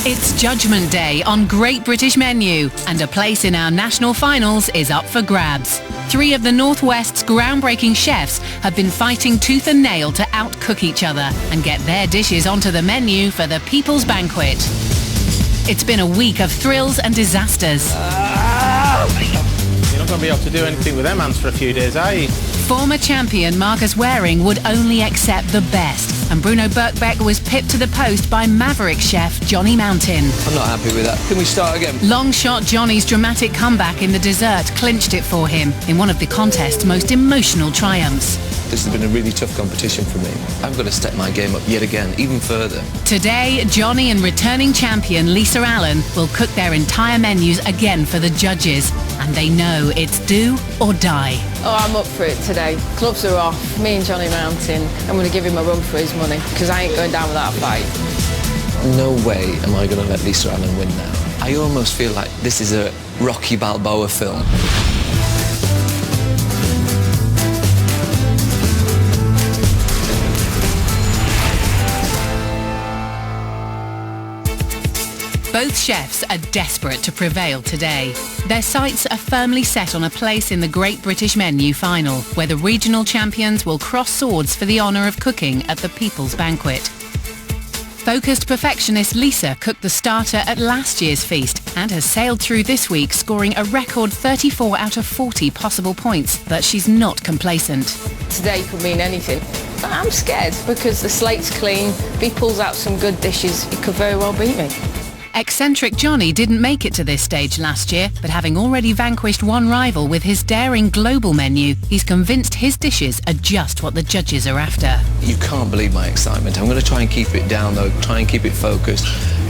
It's Judgment Day on Great British Menu, and a place in our national finals is up for grabs. 3 of the Northwest's groundbreaking chefs have been fighting tooth and nail to outcook each other and get their dishes onto the menu for the People's Banquet. It's been a week of thrills and disasters. You're not going to be able to do anything with them hands for a few days, are you? Former champion Marcus Waring would only accept the best, and Bruno Birkbeck was pipped to the post by maverick chef Johnny Mountain. I'm not happy with that. Can we start again? Long shot Johnny's dramatic comeback in the dessert clinched it for him in one of the contest's most emotional triumphs. This has been a really tough competition for me. I've got to step my game up yet again, even further. Today, Johnny and returning champion Lisa Allen will cook their entire menus again for the judges, and they know it's do or die. Oh, I'm up for it today. Clubs are off. Me and Johnny Mountain. I'm going to give him a run for his money, because I ain't going down without a fight. No way am I going to let Lisa Allen win now. I almost feel like this is a Rocky Balboa film. Both chefs are desperate to prevail today. Their sights are firmly set on a place in the Great British Menu final, where the regional champions will cross swords for the honour of cooking at the People's Banquet. Focused perfectionist Lisa cooked the starter at last year's feast and has sailed through this week, scoring a record 34 out of 40 possible points, but she's not complacent. Today could mean anything. But I'm scared, because the slate's clean. If he pulls out some good dishes, he could very well beat me. Eccentric Johnny didn't make it to this stage last year, but having already vanquished one rival with his daring global menu, he's convinced his dishes are just what the judges are after. You can't believe my excitement. I'm going to try and keep it down, though, try and keep it focused,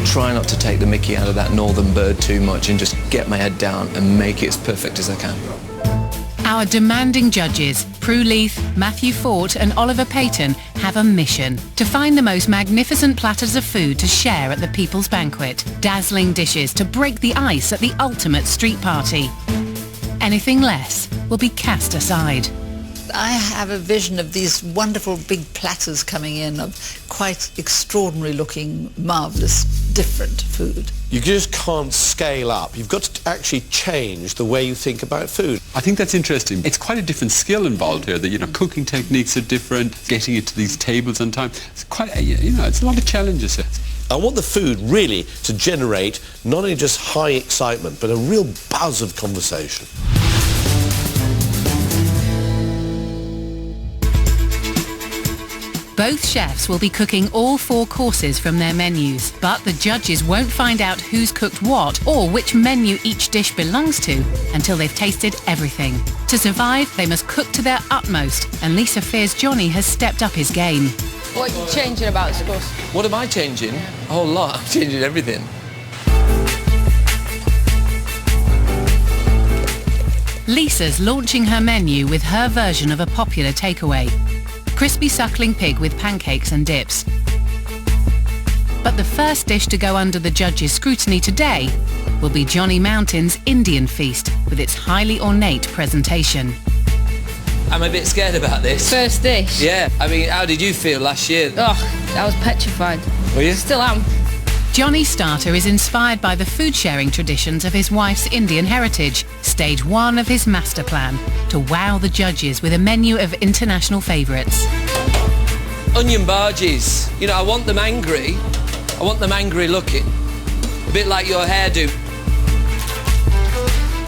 try not to take the mickey out of that northern bird too much, and just get my head down and make it as perfect as I can. Our demanding judges, Prue Leith, Matthew Fort and Oliver Payton, have a mission: to find the most magnificent platters of food to share at the People's Banquet. Dazzling dishes to break the ice at the ultimate street party. Anything less will be cast aside. I have a vision of these wonderful big platters coming in of quite extraordinary looking, marvellous, different food. You just can't scale up. You've got to actually change the way you think about food. I think that's interesting. It's quite a different skill involved here. That, cooking techniques are different, getting it to these tables on time. It's quite, it's a lot of challenges here. I want the food really to generate not only just high excitement, but a real buzz of conversation. Both chefs will be cooking all 4 courses from their menus, but the judges won't find out who's cooked what or which menu each dish belongs to until they've tasted everything. To survive, they must cook to their utmost, and Lisa fears Johnny has stepped up his game. What are you changing about this course? What am I changing? A whole lot. I'm changing everything. Lisa's launching her menu with her version of a popular takeaway: crispy suckling pig with pancakes and dips. But the first dish to go under the judges' scrutiny today will be Johnny Mountain's Indian feast with its highly ornate presentation. I'm a bit scared about this. First dish? Yeah. I mean, how did you feel last year? Oh, I was petrified. Were you? Still am. Johnny's starter is inspired by the food-sharing traditions of his wife's Indian heritage. Stage 1 of his master plan: to wow the judges with a menu of international favourites. Onion bhajis. I want them angry. I want them angry looking. A bit like your hairdo.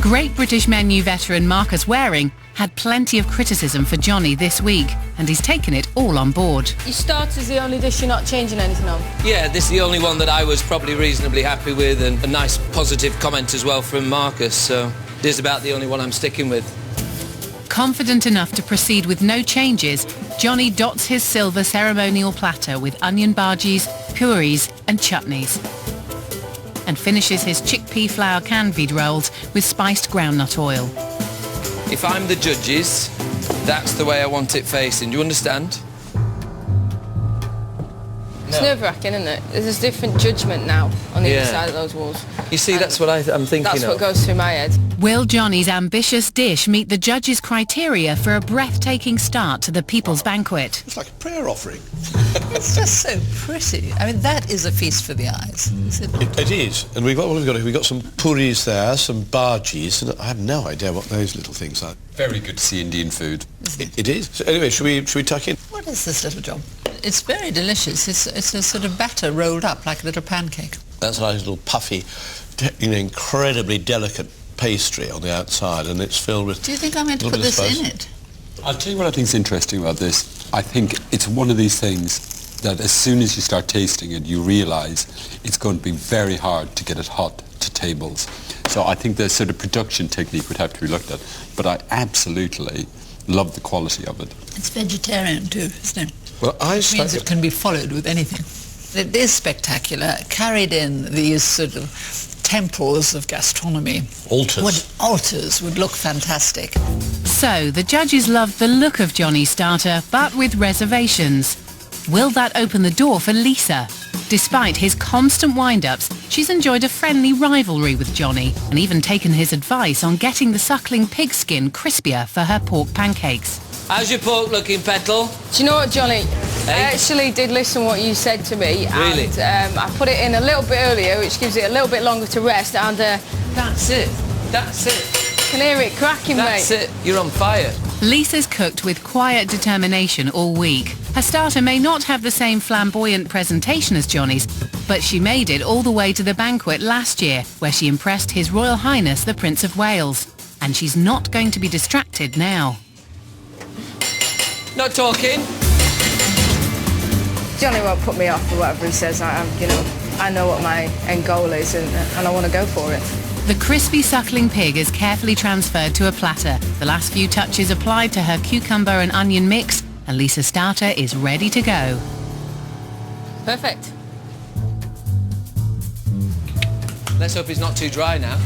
Great British Menu veteran Marcus Waring had plenty of criticism for Johnny this week, and he's taken it all on board. Your starter's the only dish you're not changing anything on? Yeah, this is the only one that I was probably reasonably happy with, and a nice positive comment as well from Marcus, so this is about the only one I'm sticking with. Confident enough to proceed with no changes, Johnny dots his silver ceremonial platter with onion bhajis, puris and chutneys, and finishes his chickpea flour canned vide rolls with spiced groundnut oil. If I'm the judges, that's the way I want it facing. Do you understand? It's nerve-wracking, isn't it? There's a different judgment now on either side of those walls. You see, that's what I'm thinking That's of. what goes through my head. Will Johnny's ambitious dish meet the judges' criteria for a breathtaking start to the People's Banquet? It's like a prayer offering. It's just so pretty. I mean, that is a feast for the eyes. Isn't it? It is. And we've got some puris there, some bhajis, and I have no idea what those little things are. Very good to see Indian food. It is. So anyway, should we tuck in? What is this little job? It's very delicious. It's a sort of batter rolled up like a little pancake. That's a nice little puffy, incredibly delicate pastry on the outside, and it's filled with... Do you think I'm meant to put this in it? I'll tell you what I think is interesting about this. I think it's one of these things that as soon as you start tasting it, you realise it's going to be very hard to get it hot to tables. So I think the sort of production technique would have to be looked at. But I absolutely love the quality of it. It's vegetarian too, isn't it? Well, Which means it can be followed with anything. It is spectacular, carried in these sort of temples of gastronomy. Altars would look fantastic. So, the judges loved the look of Johnny's starter, but with reservations. Will that open the door for Lisa? Despite his constant wind-ups, she's enjoyed a friendly rivalry with Johnny and even taken his advice on getting the suckling pig skin crispier for her pork pancakes. How's your pork looking, Petal? Do you know what, Johnny? I actually did listen to what you said to me. Really? And I put it in a little bit earlier, which gives it a little bit longer to rest, and... That's it. That's it. Can hear it cracking, That's mate. it. You're on fire. Lisa's cooked with quiet determination all week. Her starter may not have the same flamboyant presentation as Johnny's, but she made it all the way to the banquet last year, where she impressed His Royal Highness the Prince of Wales. And she's not going to be distracted now. Not talking. Johnny won't put me off for whatever he says. I know what my end goal is, and I want to go for it. The crispy suckling pig is carefully transferred to a platter. The last few touches applied to her cucumber and onion mix, and Lisa's starter is ready to go. Perfect. Let's hope it's not too dry now.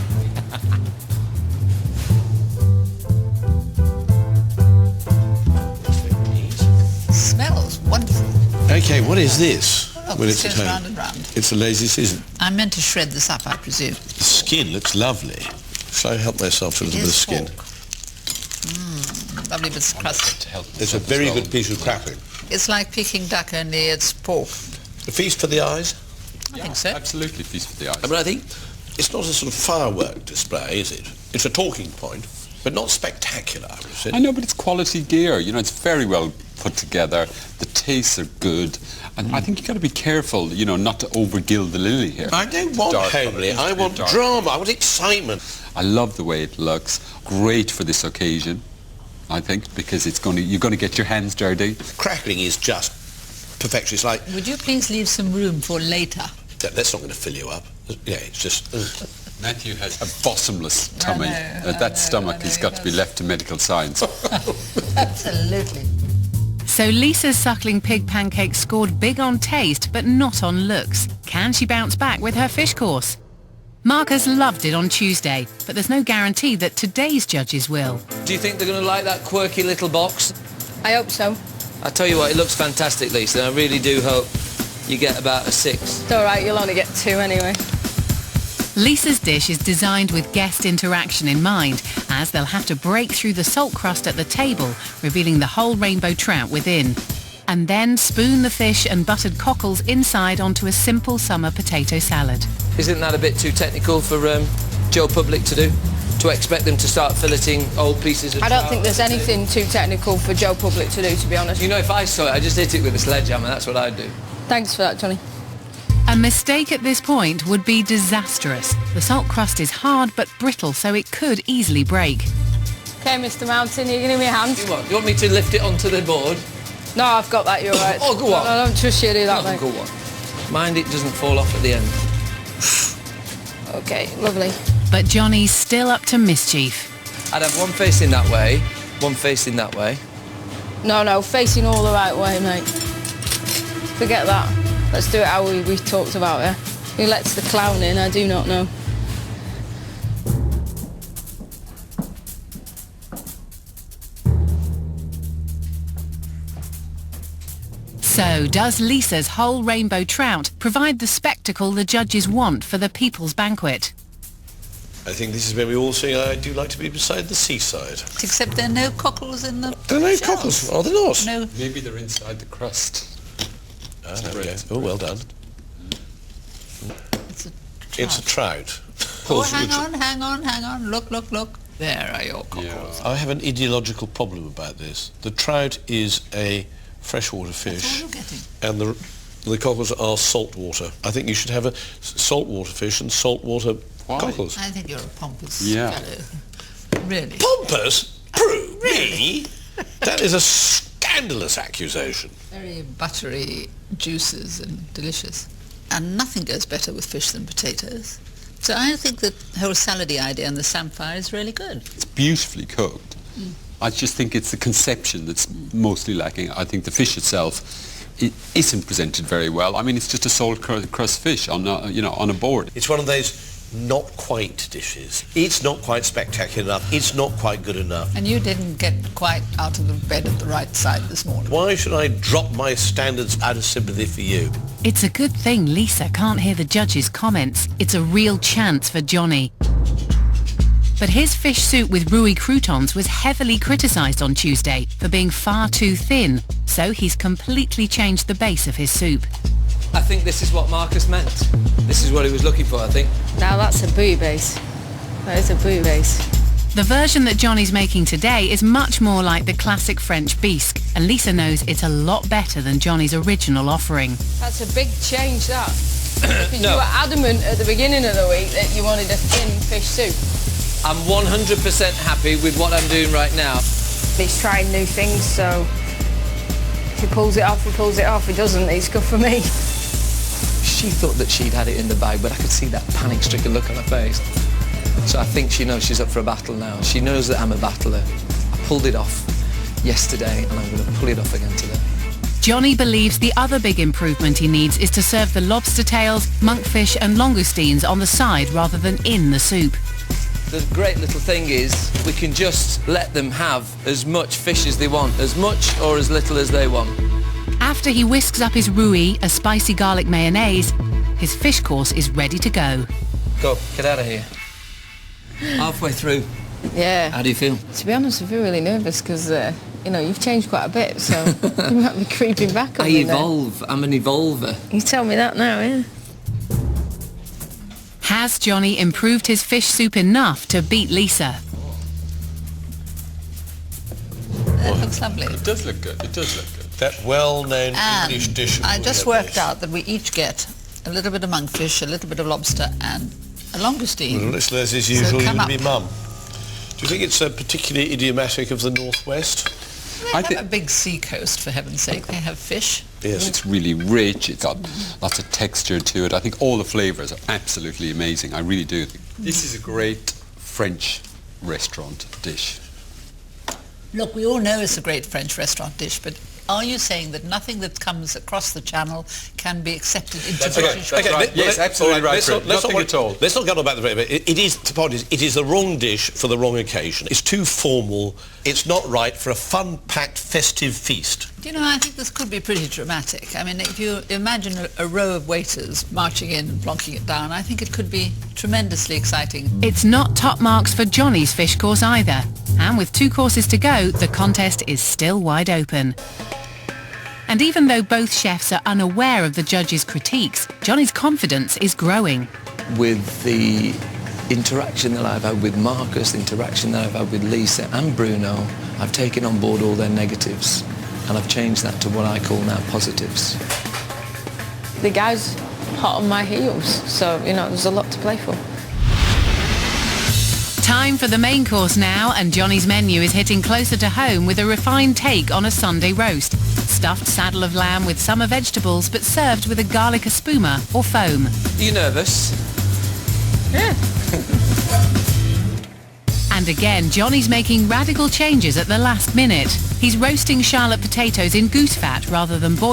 Smells wonderful. OK, what is this? Oh, when it it's at goes home? round and round. It's a lazy Susan. I'm meant to shred this up, I presume. The skin looks lovely. Shall I help myself to a little bit of skin? Lovely bits of crust. It's a very good piece of cracking. It's like peking duck, only it's pork. A feast for the eyes? I think so. Absolutely feast for the eyes. I mean, I think it's not a sort of firework display, is it? It's a talking point, but not spectacular, is it? I know, but it's quality gear. It's very well put together. The tastes are good. And I think you've got to be careful, not to overgill the lily here. I don't want homely. I want drama. I want excitement. I love the way it looks. Great for this occasion, I think, because you're going to get your hands dirty. Crackling is just perfection. It's like... Would you please leave some room for later? That's not going to fill you up. Yeah, it's just... Matthew has a bottomless tummy. That stomach has got to be left to medical science. Absolutely. So Lisa's suckling pig pancake scored big on taste, but not on looks. Can she bounce back with her fish course? Marcus loved it on Tuesday, but there's no guarantee that today's judges will. Do you think they're going to like that quirky little box? I hope so. I tell you what, it looks fantastic, Lisa. I really do hope you get about a 6. It's all right, you'll only get 2 anyway. Lisa's dish is designed with guest interaction in mind, as they'll have to break through the salt crust at the table, revealing the whole rainbow trout within. And then spoon the fish and buttered cockles inside onto a simple summer potato salad. Isn't that a bit too technical for Joe Public to do? To expect them to start filleting old pieces of I don't trout think there's anything too technical for Joe Public to do, to be honest. if I saw it, I'd just hit it with a sledgehammer. That's what I'd do. Thanks for that, Johnny. A mistake at this point would be disastrous. The salt crust is hard but brittle, so it could easily break. OK, Mr. Mountain, you can give me a hand? You want me to lift it onto the board? No, I've got that, you're right. Oh, go on. No, I don't trust you to do that, mate. Go on. Mind it doesn't fall off at the end. OK, lovely. But Johnny's still up to mischief. I'd have one facing that way, one facing that way. No, facing all the right way, mate. Forget that. Let's do it how we talked about it. Who lets the clown in, I do not know. So, does Lisa's whole rainbow trout provide the spectacle the judges want for the People's Banquet? I think this is where we all say I do like to be beside the seaside. Except there are no cockles in the There are no shells. cockles, are there not? No. Maybe they're inside the crust. Ah, there we go. Oh, well done. It's a trout. It's a trout. Oh, hang on. Look. There are your cockles. I have an ideological problem about this. The trout is a freshwater fish. That's all you're getting. And the cockles are saltwater. I think you should have a saltwater fish and saltwater cockles. I think you're a pompous Yeah. fellow. Really. Pompous? Prue? Me? That is a scandalous accusation. Very buttery juices and delicious. And nothing goes better with fish than potatoes. So I think the whole salady idea and the samphire is really good. It's beautifully cooked. I just think it's the conception that's mostly lacking. I think the fish itself isn't presented very well. I mean, it's just a salt crust fish on a board. It's one of those not quite dishes. It's not quite spectacular enough. It's not quite good enough. And you didn't get quite out of the bed at the right side this morning. Why should I drop my standards out of sympathy for you? It's a good thing Lisa can't hear the judges' comments. It's a real chance for Johnny. But his fish soup with roux croutons was heavily criticised on Tuesday for being far too thin, so he's completely changed the base of his soup. I think this is what Marcus meant. This is what he was looking for, I think. Now that's a bouillabaisse. That is a bouillabaisse. The version that Johnny's making today is much more like the classic French bisque, and Lisa knows it's a lot better than Johnny's original offering. That's a big change, that. Because you were adamant at the beginning of the week that you wanted a thin fish soup. I'm 100% happy with what I'm doing right now. He's trying new things, so if he pulls it off, he pulls it off. If he doesn't, it's good for me. She thought that she'd had it in the bag, but I could see that panic-stricken look on her face. So I think she knows she's up for a battle now. She knows that I'm a battler. I pulled it off yesterday, and I'm going to pull it off again today. Johnny believes the other big improvement he needs is to serve the lobster tails, monkfish and langoustines on the side rather than in the soup. The great little thing is we can just let them have as much fish as they want, as much or as little as they want. After he whisks up his roux, a spicy garlic mayonnaise, his fish course is ready to go. Go, get out of here. Halfway through. Yeah. How do you feel? To be honest, I feel really nervous because, you've changed quite a bit, so you might be creeping back on I me now. evolve. I'm an evolver. You tell me that now, yeah? Has Johnny improved his fish soup enough to beat Lisa? That looks lovely. It does look good. That well-known And English dish. I just worked out that we each get a little bit of monkfish, a little bit of lobster and a langoustine. Well, it's as usual, So you're come going to up. be mum. Do you think it's particularly idiomatic of the Northwest? They have a big sea coast, for heaven's sake. They have fish. Yes. It's really rich. It's got lots of texture to it. I think all the flavours are absolutely amazing. I really do think. This is a great French restaurant dish. Look, we all know it's a great French restaurant dish, but are you saying that nothing that comes across the channel can be accepted into British? That's right. Yes, absolutely right, Fred. Nothing at all. Let's not get on about the very bit. The point is, it is the wrong dish for the wrong occasion. It's too formal. It's not right for a fun-packed, festive feast. Do you know, I think this could be pretty dramatic. I mean, if you imagine a row of waiters marching in and plonking it down, I think it could be tremendously exciting. It's not top marks for Johnny's fish course either. And with 2 courses to go, the contest is still wide open. And even though both chefs are unaware of the judges' critiques, Johnny's confidence is growing. With the interaction that I've had with Marcus, the interaction that I've had with Lisa and Bruno, I've taken on board all their negatives and I've changed that to what I call now positives. The guy's hot on my heels, so, there's a lot to play for. Time for the main course now, and Johnny's menu is hitting closer to home with a refined take on a Sunday roast. Stuffed saddle of lamb with summer vegetables, but served with a garlic espuma or foam. Are you nervous? Yeah. And again, Johnny's making radical changes at the last minute. He's roasting Charlotte potatoes in goose fat rather than boiling.